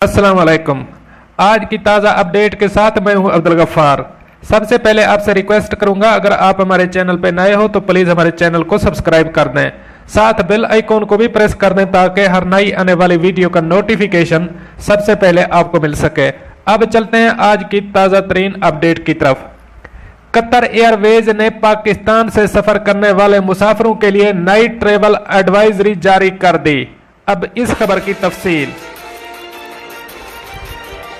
अस्सलाम वालेकुम। आज की ताज़ा अपडेट के साथ मैं हूं अब्दुल गफ्फार। सबसे पहले आपसे रिक्वेस्ट करूंगा, अगर आप हमारे चैनल पर नए हो तो प्लीज़ हमारे चैनल को सब्सक्राइब कर दें, साथ बेल आइकॉन को भी प्रेस कर दें ताकि हर नई आने वाली वीडियो का नोटिफिकेशन सबसे पहले आपको मिल सके। अब चलते हैं आज की ताज़ा तरीन अपडेट की तरफ। कतर एयरवेज ने पाकिस्तान से सफ़र करने वाले मुसाफिरों के लिए नई ट्रेवल एडवाइजरी जारी कर दी। अब इस खबर की तफसील।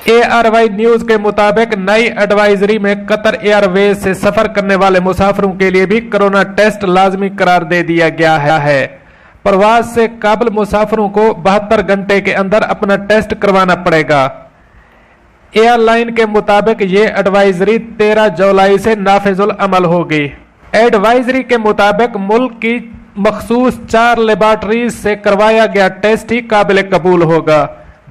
ARY न्यूज के मुताबिक नई एडवाइजरी में कतर एयरवेज से सफर करने वाले मुसाफिरों के लिए भी कोरोना टेस्ट लाजमी करार दे दिया गया है। प्रवास से काबिल मुसाफिरों को 72 घंटे के अंदर अपना टेस्ट करवाना पड़ेगा। एयरलाइन के मुताबिक ये एडवाइजरी 13 जुलाई से नाफिजुल अमल होगी। एडवाइजरी के मुताबिक मुल्क की मखसूस 4 लेबॉर्टरीज से करवाया गया टेस्ट ही काबिल कबूल होगा।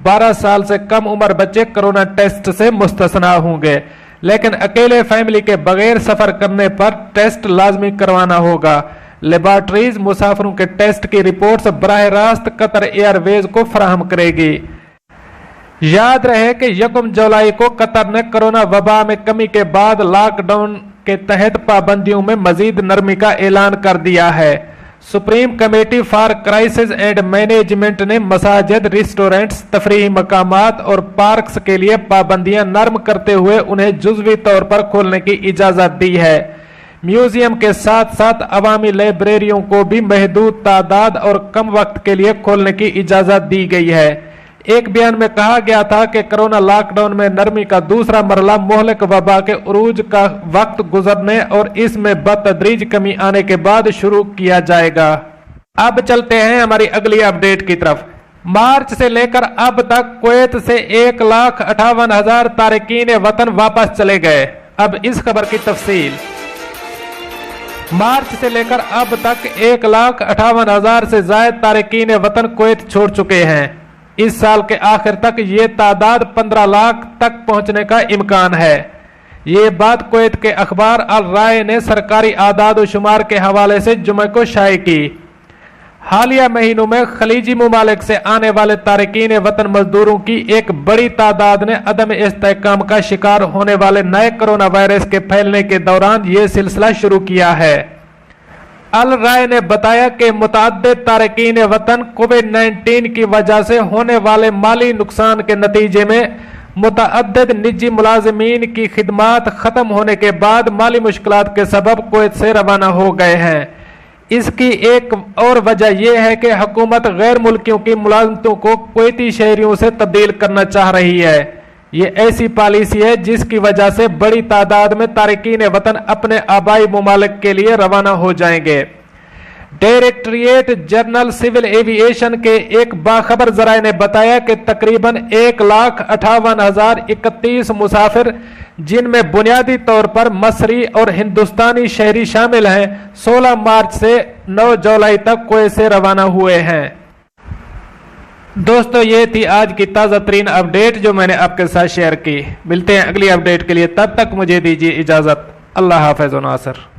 12 साल से कम उम्र बच्चे कोरोना टेस्ट से मुस्तस्ना होंगे, लेकिन अकेले फैमिली के बगैर सफर करने पर टेस्ट लाजमी करवाना होगा। लेबॉर्टरीज मुसाफिरों के टेस्ट की रिपोर्ट्स बराह रास्त कतर एयरवेज को फराहम करेगी। याद रहे कि 1 जुलाई को कतर ने कोरोना वबा में कमी के बाद लॉकडाउन के तहत पाबंदियों में मजीद नरमी का ऐलान कर दिया है। Supreme committee for crisis and management ने मसाजिद, रेस्टोरेंट्स, तफरीही मकामात और पार्क्स के लिए पाबंदियां नरम करते हुए उन्हें जुज़वी तौर पर खोलने की इजाज़त दी है। म्यूजियम के साथ साथ अवामी लाइब्रेरियों को भी महदूद तादाद और कम वक्त के लिए खोलने की इजाज़त दी गई है। एक बयान में कहा गया था कि कोरोना लॉकडाउन में नरमी का दूसरा मरला मोहलिक वबा के उरूज का वक्त गुजरने और इसमें बतदरीज कमी आने के बाद शुरू किया जाएगा। अब चलते हैं हमारी अगली अपडेट की तरफ। मार्च से लेकर अब तक कुवैत से 1,58,000 तारिकीन वतन वापस चले गए। अब इस खबर की तफसील। मार्च से लेकर अब तक 1,58,000 से ज्यादा तारिकीन वतन कुवैत छोड़ चुके हैं। इस साल के आखिर तक ये तादाद 15 लाख तक पहुंचने का इम्कान है। ये बात कुवैत के अखबार अल राय ने सरकारी आदाद व शुमार के हवाले से जुमे को शाये की। हालिया महीनों में खलीजी मुमालिक से आने वाले तारिकीन वतन मजदूरों की एक बड़ी तादाद ने अदम इस्तेहकाम का शिकार होने वाले नए कोरोना वायरस के फैलने के दौरान ये सिलसिला शुरू किया है। अल राय ने बताया कि मुतअद्दिद तारिकीन वतन कोविड-19 की वजह से होने वाले माली नुकसान के नतीजे में मुतअद्दिद निजी मुलाजिमीन की खिदमात खत्म होने के बाद माली मुश्किलात के सबब कुवैत से रवाना हो गए हैं। इसकी एक और वजह यह है कि हुकूमत गैर मुल्कियों की मुलाजमतों को कुवैती शहरियों से तब्दील करना चाह रही है। ये ऐसी पॉलिसी है जिसकी वजह से बड़ी तादाद में तारिकीन वतन अपने आबाई मुमालिक के लिए रवाना हो जाएंगे। डायरेक्टरेट जनरल सिविल एविएशन के एक बाखबर जराए ने बताया कि तकरीबन 1,58,031 मुसाफिर, जिनमें बुनियादी तौर पर मसरी और हिंदुस्तानी शहरी शामिल हैं, 16 मार्च से 9 जुलाई तक कुवैत से रवाना हुए हैं। दोस्तों, ये थी आज की ताज़ा तरीन अपडेट जो मैंने आपके साथ शेयर की। मिलते हैं अगली अपडेट के लिए, तब तक मुझे दीजिए इजाज़त। अल्लाह हाफ़िज़ व नासिर।